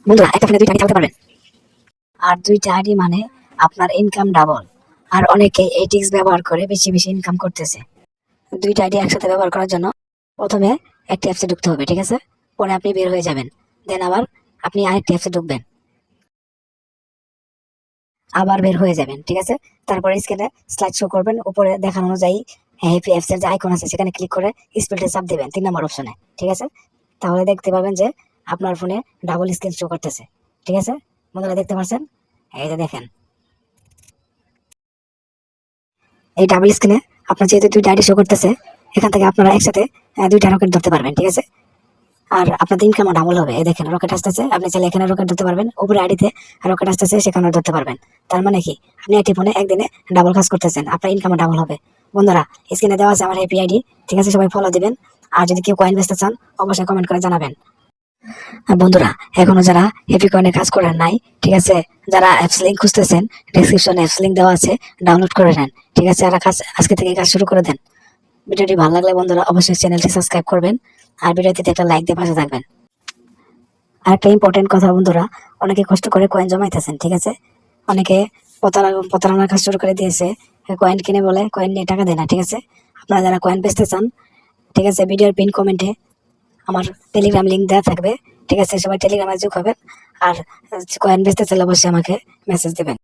বন্ধুরা একটা ফোনে দুইটা আইডি চালাতে পারবেন, আর দুইটা আইডি মানে আপনার ইনকাম ডাবল। আর অনেকে এই টিক্স ব্যবহার করে বেশি বেশি ইনকাম করতেছে। দুইটা আইডি একসাথে ব্যবহার করার জন্য প্রথমে একটি অ্যাপসে ঢুকতে হবে, ঠিক আছে? পরে আপনি বের হয়ে যাবেন, দেন আবার আপনি আরেকটি অ্যাপসে ঢুকবেন, আবার বের হয়ে যাবেন, ঠিক আছে? তারপরে স্ক্রিনে স্লাইড শো করবেন, উপরে দেখানো অনুযায়ী হ্যাপি অ্যাপস এর যে আইকন আছে সেখানে ক্লিক করে স্প্লিটে চাপ দিবেন 3 নম্বর অপশনে, ঠিক আছে? তাহলে দেখতে পাবেন যে আপনার ফোনে ডাবল স্ক্রিন শো করতেছে, ঠিক আছে? বন্ধুরা দেখতে পাচ্ছেন? এই যে দেখেন, এই ডাবল স্ক্রিনে আপনার যেহেতু দুইটা আইডি শো করতেছে, এখান থেকে আপনারা একসাথে দুইটা রকেট ধরতে পারবেন, ঠিক আছে? আর আপনাদের ইনকামও ডাবল হবে। এই দেখেন রকেট আসতেছে, আপনি চাইলে এখানে রকেট ধরতে পারবেন, উপরে আইডিতে রকেট আসতেছে সেখানেও ধরতে পারবেন। তার মানে কি, আপনি একটি ফোনে একদিনে ডাবল কাজ করতেছেন, আপনার ইনকামও ডাবল হবে। বন্ধুরা স্ক্রিনে দেওয়া আছে আমার হ্যাপি আইডি, ঠিক আছে? সবাই ফলো দিবেন। আর যদি কেউ কয়েন বেচতে চান অবশ্যই কমেন্ট করে জানাবেন। আর বন্ধুরা এখনো যারা হ্যাপি কয়েনে কাজ করেন নাই, ঠিক আছে, যারা অ্যাপস লিঙ্ক খুঁজতেছেন, ডেসক্রিপশনে অ্যাপস লিঙ্ক দেওয়া আছে, ডাউনলোড করে নেন, ঠিক আছে? আর কাজ আজকে থেকে কাজ শুরু করে দেন। ভিডিওটি ভালো লাগলে বন্ধুরা অবশ্যই চ্যানেলটি সাবস্ক্রাইব করবেন, আর ভিডিওটিতে একটা লাইক দিয়ে পাশে থাকবেন। আর একটা ইম্পর্টেন্ট কথা বন্ধুরা, অনেকে কষ্ট করে কয়েন জমাইতেছেন, ঠিক আছে? অনেকে প্রতারণার কাজ শুরু করে দিয়েছে, কয়েন কিনে বলে কয়েন নিয়ে টাকা দেয় না, ঠিক আছে? আপনারা যারা কয়েন বেচতে চান, ঠিক আছে, ভিডিওর পিন কমেন্টে আমার টেলিগ্রাম লিঙ্ক দেওয়া থাকবে, ঠিক আছে? সবাই টেলিগ্রামে যোগ হবেন, আর কয়েন বেচতে চাইলে অবশ্যই আমাকে মেসেজ দেবেন।